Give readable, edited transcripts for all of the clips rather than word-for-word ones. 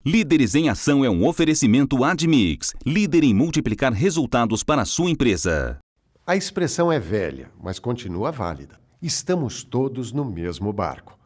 Líderes em Ação é um oferecimento Admix, líder em multiplicar resultados para a sua empresa. A expressão é velha, mas continua válida. Estamos todos no mesmo barco.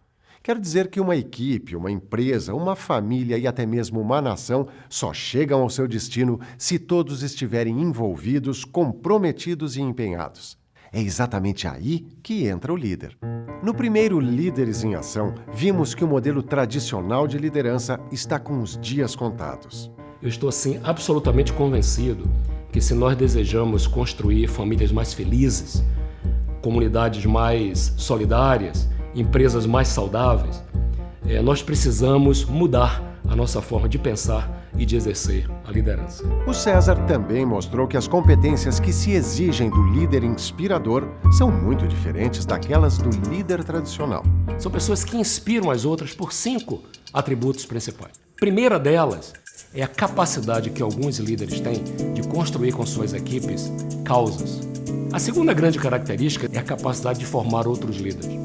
Quer dizer que uma equipe, uma empresa, uma família e até mesmo uma nação só chegam ao seu destino se todos estiverem envolvidos, comprometidos e empenhados. É exatamente aí que entra o líder. No primeiro Líderes em Ação, vimos que o modelo tradicional de liderança está com os dias contados. Eu estou, assim, absolutamente convencido que se nós desejamos construir famílias mais felizes, comunidades mais solidárias, empresas mais saudáveis, nós precisamos mudar a nossa forma de pensar e de exercer a liderança. O César também mostrou que as competências que se exigem do líder inspirador são muito diferentes daquelas do líder tradicional. São pessoas que inspiram as outras por 5 atributos principais. A primeira delas é a capacidade que alguns líderes têm de construir com suas equipes causas. A segunda grande característica é a capacidade de formar outros líderes,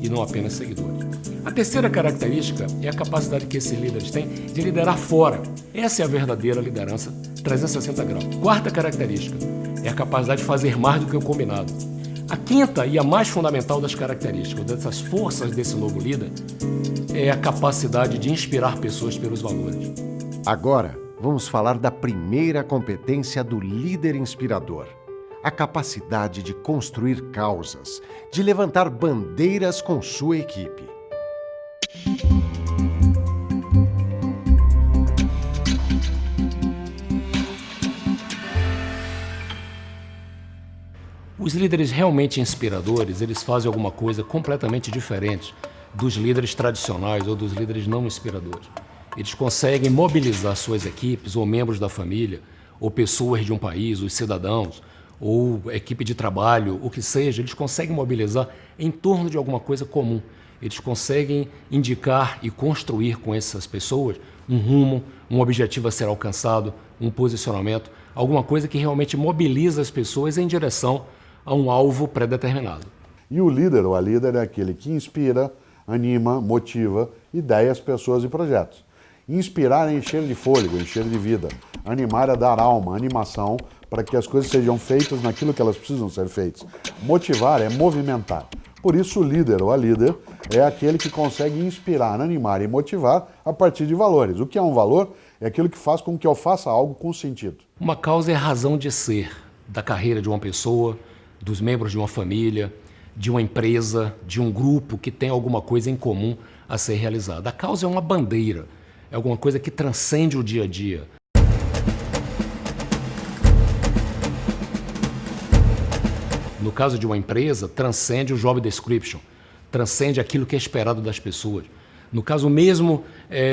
e não apenas seguidores. A terceira característica é a capacidade que esses líderes têm de liderar fora. Essa é a verdadeira liderança 360 graus. Quarta característica é a capacidade de fazer mais do que o combinado. A quinta e a mais fundamental das características, dessas forças desse novo líder, é a capacidade de inspirar pessoas pelos valores. Agora, vamos falar da primeira competência do líder inspirador. A capacidade de construir causas, de levantar bandeiras com sua equipe. Os líderes realmente inspiradores, eles fazem alguma coisa completamente diferente dos líderes tradicionais ou dos líderes não inspiradores. Eles conseguem mobilizar suas equipes, ou membros da família, ou pessoas de um país, os cidadãos, ou equipe de trabalho, o que seja, eles conseguem mobilizar em torno de alguma coisa comum. Eles conseguem indicar e construir com essas pessoas um rumo, um objetivo a ser alcançado, um posicionamento, alguma coisa que realmente mobiliza as pessoas em direção a um alvo pré-determinado. E o líder ou a líder é aquele que inspira, anima, motiva ideias, pessoas e projetos. Inspirar é encher de fôlego, encher de vida. Animar é dar alma, animação, para que as coisas sejam feitas naquilo que elas precisam ser feitas. Motivar é movimentar. Por isso, o líder ou a líder é aquele que consegue inspirar, animar e motivar a partir de valores. O que é um valor? É aquilo que faz com que eu faça algo com sentido. Uma causa é a razão de ser da carreira de uma pessoa, dos membros de uma família, de uma empresa, de um grupo que tem alguma coisa em comum a ser realizada. A causa é uma bandeira, é alguma coisa que transcende o dia a dia. No caso de uma empresa, transcende o job description, transcende aquilo que é esperado das pessoas. No caso mesmo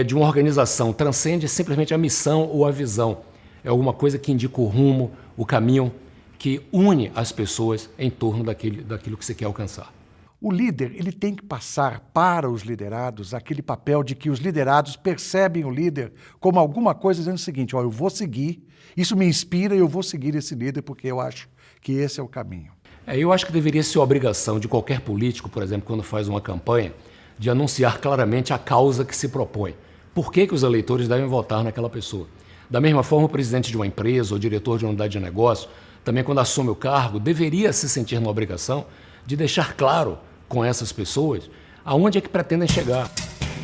de uma organização, transcende simplesmente a missão ou a visão. É alguma coisa que indica o rumo, o caminho, que une as pessoas em torno daquilo que se quer alcançar. O líder, ele tem que passar para os liderados aquele papel de que os liderados percebem o líder como alguma coisa dizendo o seguinte: ó, eu vou seguir, isso me inspira e eu vou seguir esse líder porque eu acho que esse é o caminho. Eu acho que deveria ser obrigação de qualquer político, por exemplo, quando faz uma campanha, de anunciar claramente a causa que se propõe. Por que os eleitores devem votar naquela pessoa? Da mesma forma, o presidente de uma empresa ou diretor de uma unidade de negócio, também quando assume o cargo, deveria se sentir na obrigação de deixar claro com essas pessoas aonde é que pretendem chegar.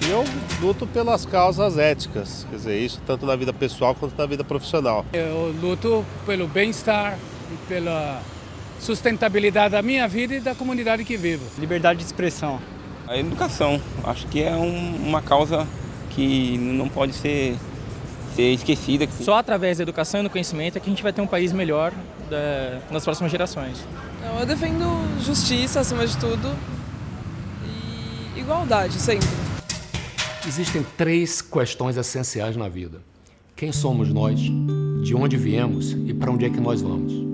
Eu luto pelas causas éticas, quer dizer, isso tanto na vida pessoal quanto na vida profissional. Eu luto pelo bem-estar e pela sustentabilidade da minha vida e da comunidade que vivo. Liberdade de expressão. A educação, acho que é uma causa que não pode ser esquecida. Só através da educação e do conhecimento é que a gente vai ter um país melhor nas próximas gerações. Eu defendo justiça acima de tudo e igualdade sempre. Existem 3 questões essenciais na vida. Quem somos nós, de onde viemos e para onde é que nós vamos?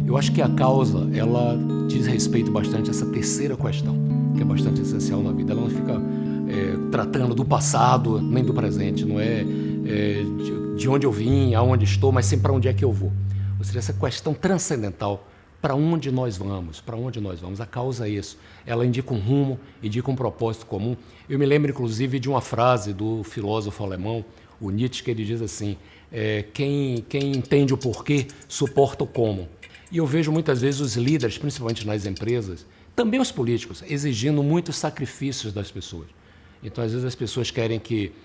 Eu acho que a causa, ela diz respeito bastante a essa terceira questão, que é bastante essencial na vida. Ela não fica tratando do passado nem do presente, não é de onde eu vim, aonde estou, mas sempre para onde é que eu vou. Ou seja, essa questão transcendental para onde nós vamos, a causa é isso. Ela indica um rumo, indica um propósito comum. Eu me lembro, inclusive, de uma frase do filósofo alemão, o Nietzsche, que ele diz assim, quem entende o porquê, suporta o como. E eu vejo muitas vezes os líderes, principalmente nas empresas, também os políticos, exigindo muitos sacrifícios das pessoas. Então, às vezes,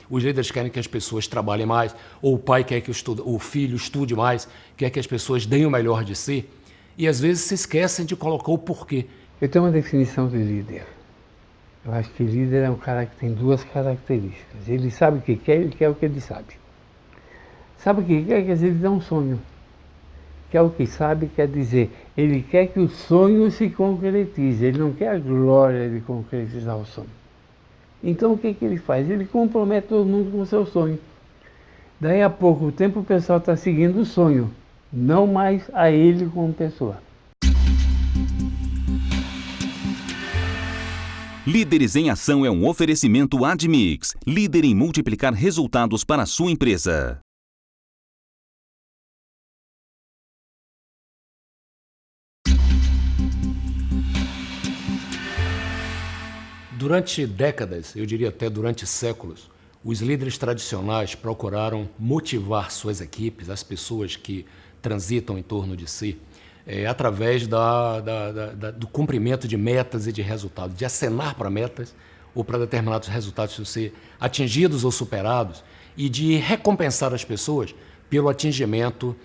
os líderes querem que as pessoas trabalhem mais, ou o pai quer que o filho estude mais, quer que as pessoas deem o melhor de si, e às vezes se esquecem de colocar o porquê. Eu tenho uma definição de líder. Eu acho que líder é um cara que tem duas características. Ele sabe o que quer, ele quer o que ele sabe. Sabe o que quer? Quer dizer, ele dá um sonho. Quer o que sabe, quer dizer, ele quer que o sonho se concretize, ele não quer a glória de concretizar o sonho. Então o que ele faz? Ele compromete todo mundo com o seu sonho. Daí a pouco tempo o pessoal está seguindo o sonho, não mais a ele como pessoa. Líderes em Ação é um oferecimento Admix, líder em multiplicar resultados para a sua empresa. Durante décadas, eu diria até durante séculos, os líderes tradicionais procuraram motivar suas equipes, as pessoas que transitam em torno de si, através do cumprimento de metas e de resultados, de acenar para metas ou para determinados resultados ser atingidos ou superados e de recompensar as pessoas pelo atingimento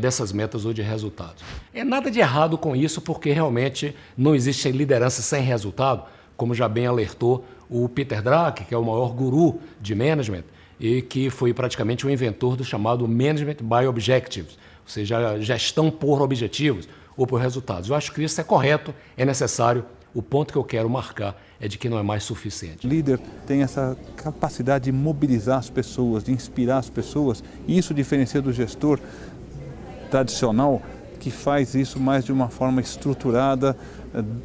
dessas metas ou de resultados. Nada de errado com isso, porque realmente não existe liderança sem resultado, como já bem alertou o Peter Drucker, que é o maior guru de management e que foi praticamente o inventor do chamado Management by Objectives, ou seja, gestão por objetivos ou por resultados. Eu acho que isso é correto, é necessário. O ponto que eu quero marcar é de que não é mais suficiente. O líder tem essa capacidade de mobilizar as pessoas, de inspirar as pessoas, e isso diferencia do gestor tradicional, que faz isso mais de uma forma estruturada,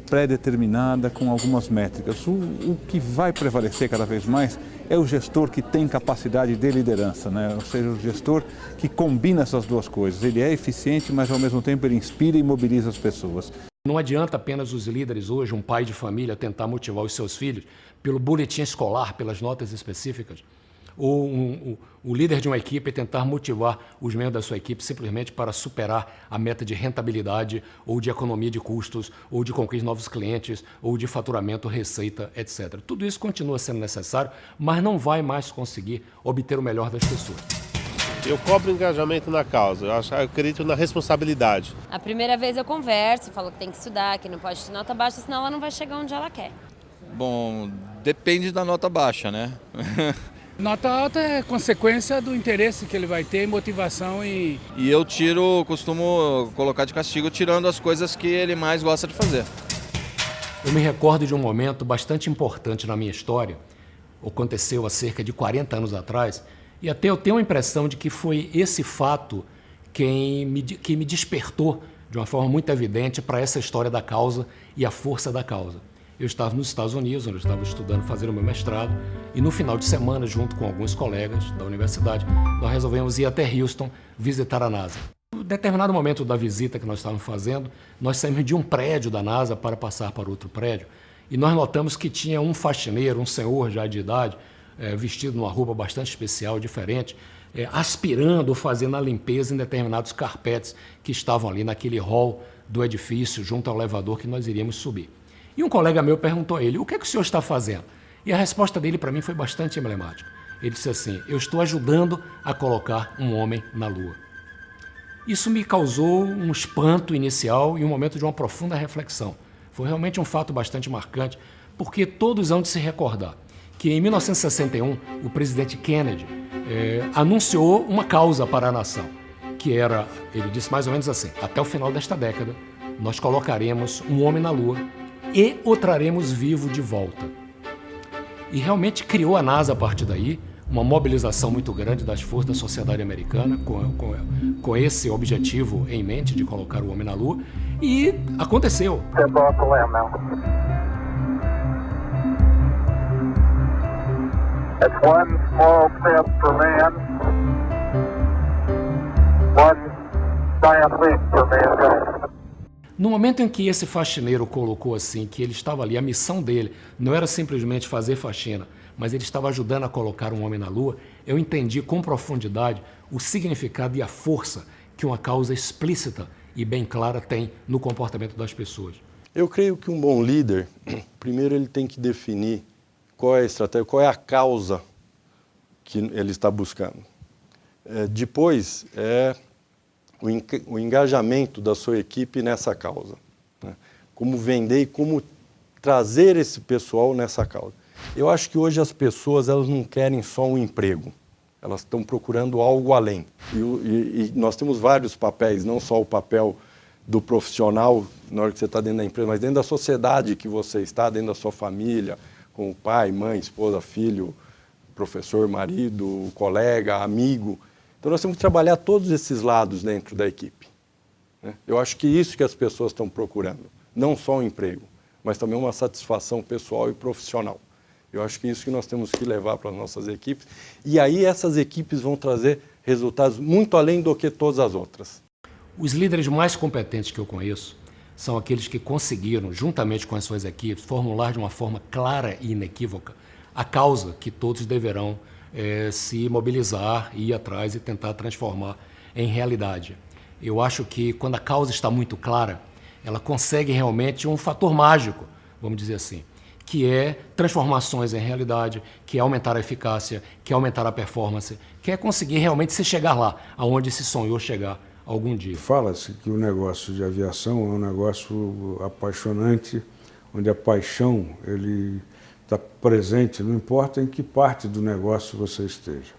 pré-determinada, com algumas métricas. O que vai prevalecer cada vez mais é o gestor que tem capacidade de liderança, né? Ou seja, o gestor que combina essas duas coisas. Ele é eficiente, mas ao mesmo tempo ele inspira e mobiliza as pessoas. Não adianta apenas os líderes hoje, um pai de família, tentar motivar os seus filhos pelo boletim escolar, pelas notas específicas, ou o líder de uma equipe tentar motivar os membros da sua equipe simplesmente para superar a meta de rentabilidade ou de economia de custos, ou de conquista de novos clientes, ou de faturamento, receita, etc. Tudo isso continua sendo necessário, mas não vai mais conseguir obter o melhor das pessoas. Eu cobro engajamento na causa, eu acredito na responsabilidade. A primeira vez eu converso, falo que tem que estudar, que não pode ter nota baixa, senão ela não vai chegar onde ela quer. Bom, depende da nota baixa, né? Nota alta é consequência do interesse que ele vai ter, motivação e eu costumo colocar de castigo tirando as coisas que ele mais gosta de fazer. Eu me recordo de um momento bastante importante na minha história, aconteceu há cerca de 40 anos atrás, e até eu tenho a impressão de que foi esse fato que me despertou de uma forma muito evidente para essa história da causa e a força da causa. Eu estava nos Estados Unidos, onde eu estava estudando, fazendo o meu mestrado, e no final de semana, junto com alguns colegas da universidade, nós resolvemos ir até Houston visitar a NASA. Em determinado momento da visita que nós estávamos fazendo, nós saímos de um prédio da NASA para passar para outro prédio, e nós notamos que tinha um faxineiro, um senhor já de idade, vestido numa roupa bastante especial, diferente, aspirando ou fazendo a limpeza em determinados carpetes que estavam ali naquele hall do edifício, junto ao elevador que nós iríamos subir. E um colega meu perguntou a ele, o que é que o senhor está fazendo? E a resposta dele para mim foi bastante emblemática. Ele disse assim, eu estou ajudando a colocar um homem na Lua. Isso me causou um espanto inicial e um momento de uma profunda reflexão. Foi realmente um fato bastante marcante, porque todos hão de se recordar que em 1961 o presidente Kennedy anunciou uma causa para a nação, que era, ele disse mais ou menos assim, até o final desta década nós colocaremos um homem na Lua e o traremos vivo de volta. E realmente criou a NASA a partir daí, uma mobilização muito grande das forças da sociedade americana com esse objetivo em mente de colocar o homem na Lua, e aconteceu. That's one small step for man, one giant leap for mankind. No momento em que esse faxineiro colocou assim, que ele estava ali, a missão dele não era simplesmente fazer faxina, mas ele estava ajudando a colocar um homem na Lua, eu entendi com profundidade o significado e a força que uma causa explícita e bem clara tem no comportamento das pessoas. Eu creio que um bom líder, primeiro ele tem que definir qual é a estratégia, qual é a causa que ele está buscando. Depois é o engajamento da sua equipe nessa causa, né? Como vender e como trazer esse pessoal nessa causa. Eu acho que hoje as pessoas elas não querem só um emprego, elas estão procurando algo além. E nós temos vários papéis, não só o papel do profissional na hora que você está dentro da empresa, mas dentro da sociedade que você está, dentro da sua família, com o pai, mãe, esposa, filho, professor, marido, colega, amigo. Então nós temos que trabalhar todos esses lados dentro da equipe, né? Eu acho que isso que as pessoas estão procurando, não só um emprego, mas também uma satisfação pessoal e profissional. Eu acho que isso que nós temos que levar para as nossas equipes. E aí essas equipes vão trazer resultados muito além do que todas as outras. Os líderes mais competentes que eu conheço são aqueles que conseguiram, juntamente com as suas equipes, formular de uma forma clara e inequívoca a causa que todos deverão se mobilizar, ir atrás e tentar transformar em realidade. Eu acho que quando a causa está muito clara, ela consegue realmente um fator mágico, vamos dizer assim, que é transformações em realidade, que é aumentar a eficácia, que é aumentar a performance, que é conseguir realmente se chegar lá, aonde se sonhou chegar algum dia. Fala-se que o negócio de aviação é um negócio apaixonante, onde a paixão ele está presente, não importa em que parte do negócio você esteja.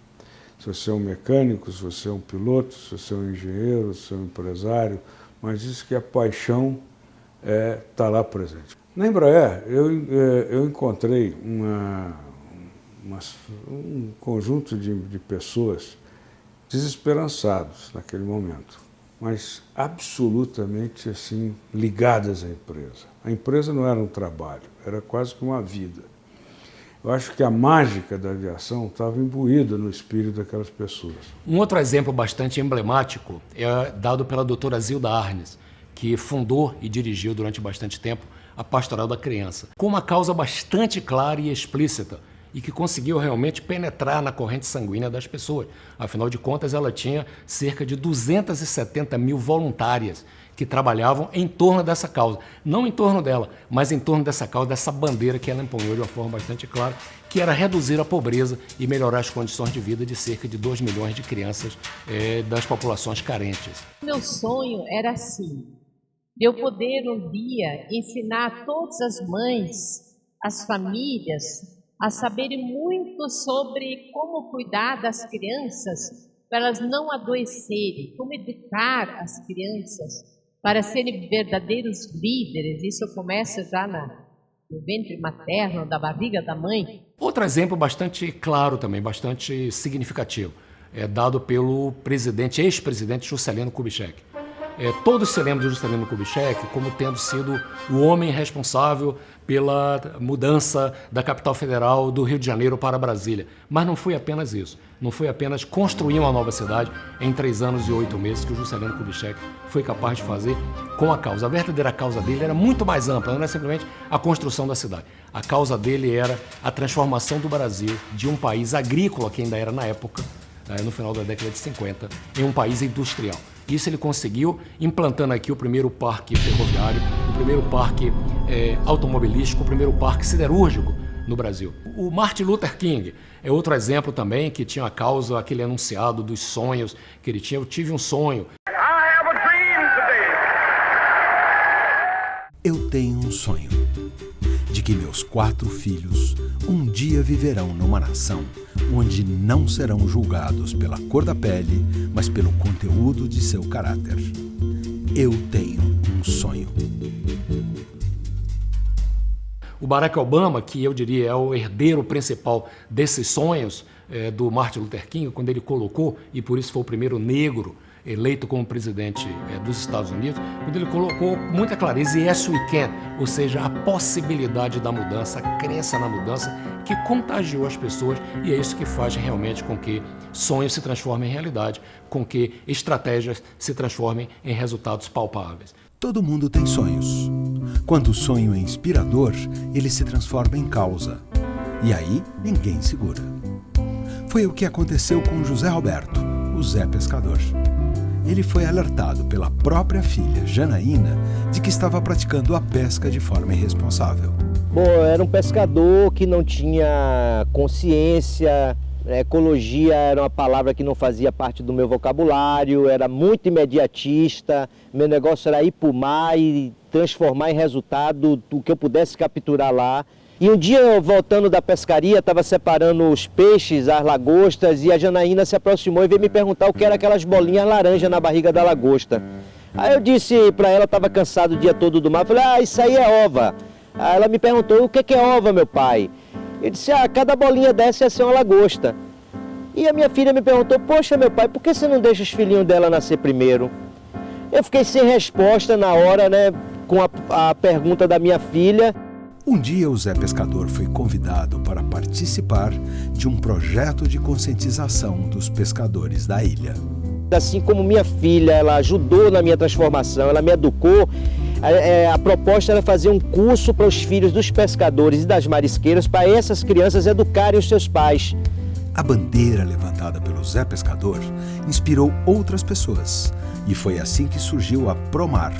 Se você é um mecânico, se você é um piloto, se você é um engenheiro, se você é um empresário, mas diz que a paixão está lá presente. Na Embraer, eu encontrei um conjunto de pessoas desesperançados naquele momento, mas absolutamente assim ligadas à empresa. A empresa não era um trabalho, era quase que uma vida. Eu acho que a mágica da aviação estava imbuída no espírito daquelas pessoas. Um outro exemplo bastante emblemático é dado pela doutora Zilda Arnes, que fundou e dirigiu durante bastante tempo a Pastoral da Criança, com uma causa bastante clara e explícita, e que conseguiu realmente penetrar na corrente sanguínea das pessoas. Afinal de contas, ela tinha cerca de 270 mil voluntárias que trabalhavam em torno dessa causa. Não em torno dela, mas em torno dessa causa, dessa bandeira que ela empunhou de uma forma bastante clara, que era reduzir a pobreza e melhorar as condições de vida de cerca de 2 milhões de crianças das populações carentes. Meu sonho era assim, de eu poder um dia ensinar todas as mães, as famílias, a saberem muito sobre como cuidar das crianças para elas não adoecerem, como educar as crianças para serem verdadeiros líderes. Isso começa já no ventre materno, da barriga da mãe. Outro exemplo bastante claro também, bastante significativo, é dado pelo ex-presidente Juscelino Kubitschek. Todos se lembram de Juscelino Kubitschek como tendo sido o homem responsável pela mudança da capital federal do Rio de Janeiro para Brasília. Mas não foi apenas isso. Não foi apenas construir uma nova cidade em 3 anos e 8 meses que o Juscelino Kubitschek foi capaz de fazer com a causa. A verdadeira causa dele era muito mais ampla, não era simplesmente a construção da cidade. A causa dele era a transformação do Brasil de um país agrícola, que ainda era na época, no final da década de 50, em um país industrial. Isso ele conseguiu implantando aqui o primeiro parque ferroviário, o primeiro parque automobilístico, o primeiro parque siderúrgico no Brasil. O Martin Luther King é outro exemplo também que tinha a causa, aquele enunciado dos sonhos que ele tinha. Eu tive um sonho. Eu tenho um sonho de que meus 4 filhos um dia viverão numa nação onde não serão julgados pela cor da pele, mas pelo conteúdo de seu caráter. Eu tenho um sonho. O Barack Obama, que eu diria é o herdeiro principal desses sonhos do Martin Luther King, quando ele colocou, e por isso foi o primeiro negro eleito como presidente dos Estados Unidos, quando ele colocou com muita clareza yes we can, ou seja, a possibilidade da mudança, a crença na mudança que contagiou as pessoas, e é isso que faz realmente com que sonhos se transformem em realidade, com que estratégias se transformem em resultados palpáveis. Todo mundo tem sonhos. Quando o sonho é inspirador, ele se transforma em causa. E aí, ninguém segura. Foi o que aconteceu com José Roberto, o Zé Pescador. Ele foi alertado pela própria filha, Janaína, de que estava praticando a pesca de forma irresponsável. Bom, eu era um pescador que não tinha consciência, ecologia era uma palavra que não fazia parte do meu vocabulário, era muito imediatista, meu negócio era ir para o mar e transformar em resultado o que eu pudesse capturar lá. E um dia, eu, voltando da pescaria, estava separando os peixes, as lagostas, e a Janaína se aproximou e veio me perguntar o que era aquelas bolinhas laranja na barriga da lagosta. Aí eu disse para ela, estava cansado o dia todo do mar, falei, isso aí é ova. Aí ela me perguntou, o que é ova, meu pai? Eu disse, cada bolinha dessa ia ser uma lagosta. E a minha filha me perguntou, poxa, meu pai, por que você não deixa os filhinhos dela nascer primeiro? Eu fiquei sem resposta na hora, né, com a pergunta da minha filha. Um dia o Zé Pescador foi convidado para participar de um projeto de conscientização dos pescadores da ilha. Assim como minha filha, ela ajudou na minha transformação, ela me educou, a proposta era fazer um curso para os filhos dos pescadores e das marisqueiras, para essas crianças educarem os seus pais. A bandeira levantada pelo Zé Pescador inspirou outras pessoas, e foi assim que surgiu a Promar,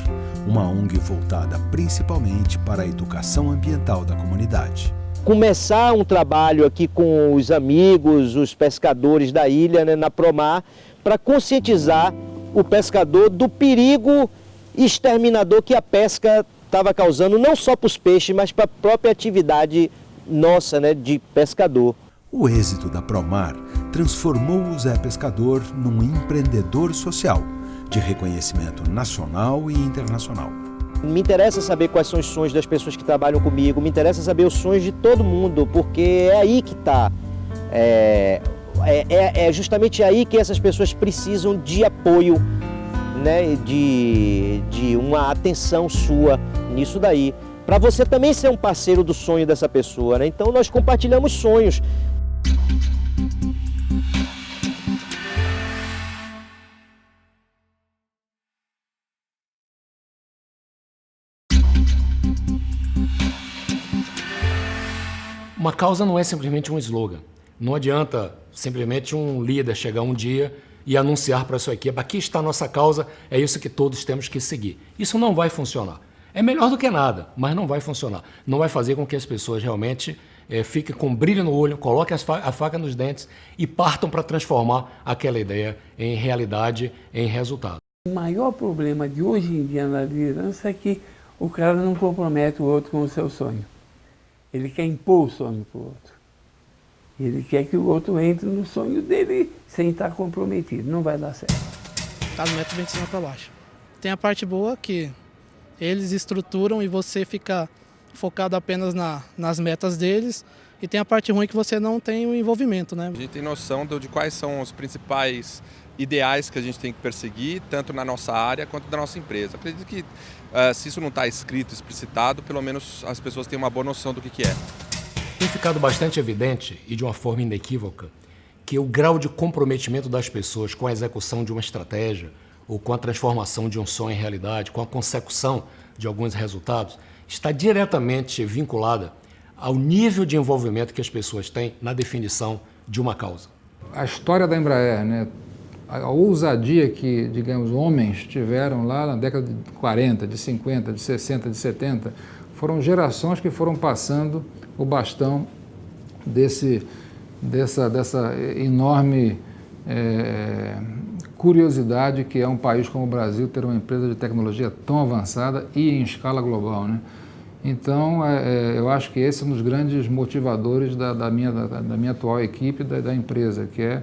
uma ONG voltada principalmente para a educação ambiental da comunidade. Começar um trabalho aqui com os amigos, os pescadores da ilha, né, na Promar, para conscientizar o pescador do perigo exterminador que a pesca estava causando, não só para os peixes, mas para a própria atividade nossa, né, de pescador. O êxito da Promar transformou o Zé Pescador num empreendedor social, de reconhecimento nacional e internacional. Me interessa saber quais são os sonhos das pessoas que trabalham comigo, me interessa saber os sonhos de todo mundo, porque é aí que está. É justamente aí que essas pessoas precisam de apoio, né, de uma atenção sua nisso daí. Para você também ser um parceiro do sonho dessa pessoa, né? Então nós compartilhamos sonhos. Uma causa não é simplesmente um slogan. Não adianta simplesmente um líder chegar um dia e anunciar para a sua equipe, aqui está a nossa causa, é isso que todos temos que seguir. Isso não vai funcionar. É melhor do que nada, mas não vai funcionar. Não vai fazer com que as pessoas realmente fiquem com brilho no olho, coloquem a faca nos dentes e partam para transformar aquela ideia em realidade, em resultado. O maior problema de hoje em dia na liderança é que o cara não compromete o outro com o seu sonho. Ele quer impor o sonho para o outro. Ele quer que o outro entre no sonho dele sem estar comprometido. Não vai dar certo. Cada método vem de cima para baixo. Tem a parte boa que eles estruturam e você fica focado apenas nas metas deles. E tem a parte ruim que você não tem o envolvimento, né? A gente tem noção de quais são os principais ideais que a gente tem que perseguir, tanto na nossa área quanto da nossa empresa. Acredito que se isso não está escrito, explicitado, pelo menos as pessoas têm uma boa noção do que é. Tem ficado bastante evidente, e de uma forma inequívoca, que o grau de comprometimento das pessoas com a execução de uma estratégia, ou com a transformação de um sonho em realidade, com a consecução de alguns resultados, está diretamente vinculada ao nível de envolvimento que as pessoas têm na definição de uma causa. A história da Embraer, né? A ousadia que, digamos, homens tiveram lá na década de 40, de 50, de 60, de 70, foram gerações que foram passando o bastão dessa enorme curiosidade que é um país como o Brasil ter uma empresa de tecnologia tão avançada e em escala global, né? Então, eu acho que esse é um dos grandes motivadores da minha atual equipe da empresa, que é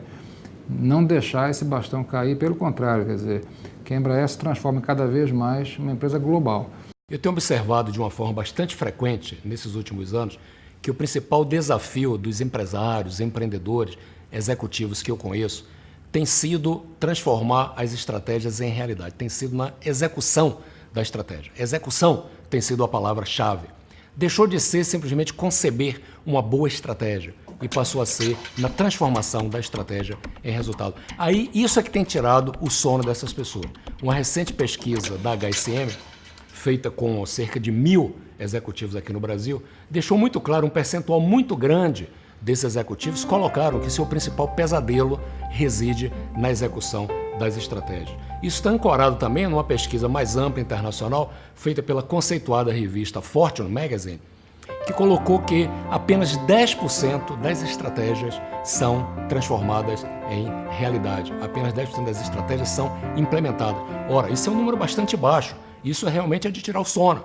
não deixar esse bastão cair, pelo contrário, quer dizer, que a Embraer se transforme cada vez mais numa empresa global. Eu tenho observado de uma forma bastante frequente, nesses últimos anos, que o principal desafio dos empresários, empreendedores, executivos que eu conheço, tem sido transformar as estratégias em realidade, tem sido na execução da estratégia. Execução tem sido a palavra-chave. Deixou de ser simplesmente conceber uma boa estratégia e passou a ser na transformação da estratégia em resultado. Aí, isso é que tem tirado o sono dessas pessoas. Uma recente pesquisa da HSM feita com cerca de 1.000 executivos aqui no Brasil, deixou muito claro um percentual muito grande desses executivos colocaram que seu principal pesadelo reside na execução das estratégias. Isso está ancorado também numa pesquisa mais ampla internacional feita pela conceituada revista Fortune Magazine, que colocou que apenas 10% das estratégias são transformadas em realidade. Apenas 10% das estratégias são implementadas. Ora, isso é um número bastante baixo. Isso realmente é de tirar o sono.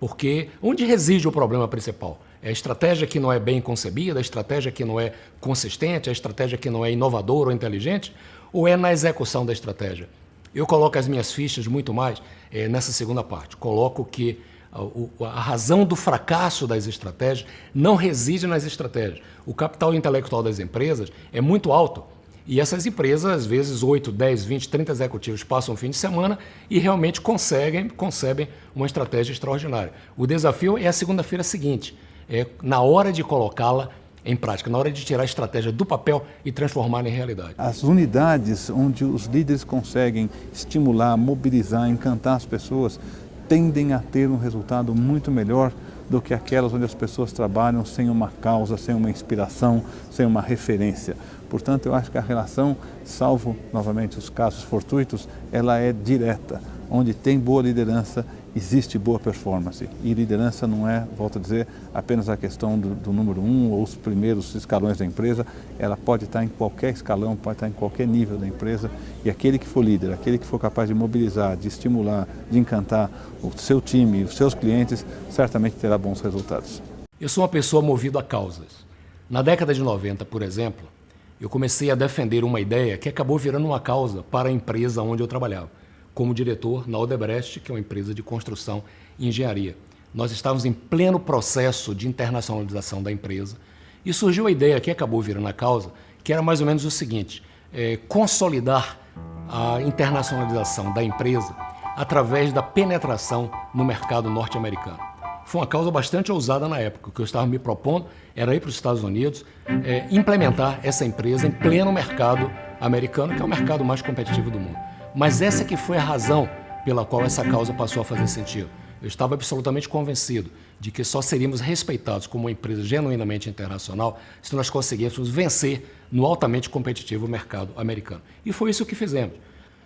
Porque onde reside o problema principal? É a estratégia que não é bem concebida, a estratégia que não é consistente, a estratégia que não é inovadora ou inteligente, ou é na execução da estratégia? Eu coloco as minhas fichas muito mais nessa segunda parte. Coloco que a razão do fracasso das estratégias não reside nas estratégias. O capital intelectual das empresas é muito alto. E essas empresas, às vezes, 8, 10, 20, 30 executivos passam o fim de semana e realmente concebem uma estratégia extraordinária. O desafio é a segunda-feira seguinte, na hora de colocá-la em prática, na hora de tirar a estratégia do papel e transformá-la em realidade. As unidades onde os líderes conseguem estimular, mobilizar, encantar as pessoas, tendem a ter um resultado muito melhor do que aquelas onde as pessoas trabalham sem uma causa, sem uma inspiração, sem uma referência. Portanto, eu acho que a relação, salvo novamente os casos fortuitos, ela é direta. Onde tem boa liderança, existe boa performance. E liderança não é, volto a dizer, apenas a questão do número 1 ou os primeiros escalões da empresa. Ela pode estar em qualquer escalão, pode estar em qualquer nível da empresa. E aquele que for líder, aquele que for capaz de mobilizar, de estimular, de encantar o seu time, os seus clientes, certamente terá bons resultados. Eu sou uma pessoa movida a causas. Na década de 90, por exemplo, eu comecei a defender uma ideia que acabou virando uma causa para a empresa onde eu trabalhava, como diretor na Odebrecht, que é uma empresa de construção e engenharia. Nós estávamos em pleno processo de internacionalização da empresa e surgiu a ideia que acabou virando a causa, que era mais ou menos o seguinte, consolidar a internacionalização da empresa através da penetração no mercado norte-americano. Foi uma causa bastante ousada na época. O que eu estava me propondo era ir para os Estados Unidos, implementar essa empresa em pleno mercado americano, que é o mercado mais competitivo do mundo. Mas essa que foi a razão pela qual essa causa passou a fazer sentido. Eu estava absolutamente convencido de que só seríamos respeitados como uma empresa genuinamente internacional se nós conseguíssemos vencer no altamente competitivo mercado americano. E foi isso que fizemos.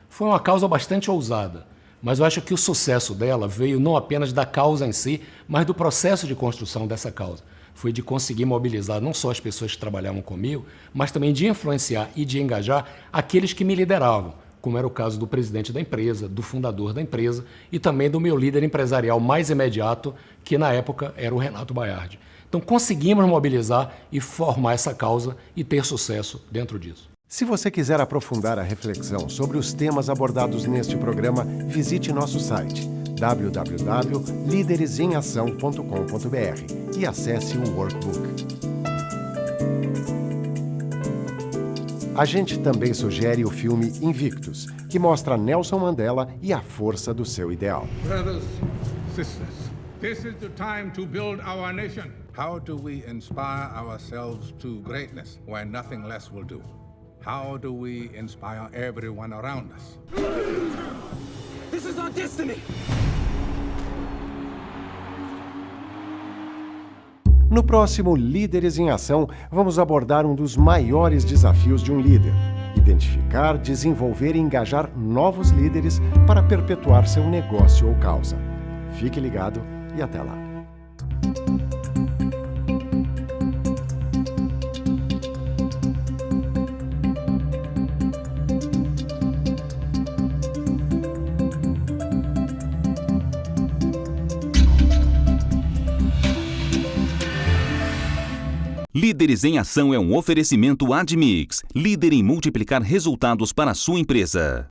Foi uma causa bastante ousada. Mas eu acho que o sucesso dela veio não apenas da causa em si, mas do processo de construção dessa causa. Foi de conseguir mobilizar não só as pessoas que trabalhavam comigo, mas também de influenciar e de engajar aqueles que me lideravam, como era o caso do presidente da empresa, do fundador da empresa e também do meu líder empresarial mais imediato, que na época era o Renato Baiardi. Então conseguimos mobilizar e formar essa causa e ter sucesso dentro disso. Se você quiser aprofundar a reflexão sobre os temas abordados neste programa, visite nosso site www.lideresemAção.com.br e acesse o workbook. A gente também sugere o filme Invictus, que mostra Nelson Mandela e a força do seu ideal. Brothers, sisters, this is the time to build our nation. How do we inspire ourselves to greatness when nothing less will do? How do we inspire everyone around us? This is our destiny. No próximo Líderes em Ação, vamos abordar um dos maiores desafios de um líder: identificar, desenvolver e engajar novos líderes para perpetuar seu negócio ou causa. Fique ligado e até lá. Líderes em Ação é um oferecimento Admix, líder em multiplicar resultados para a sua empresa.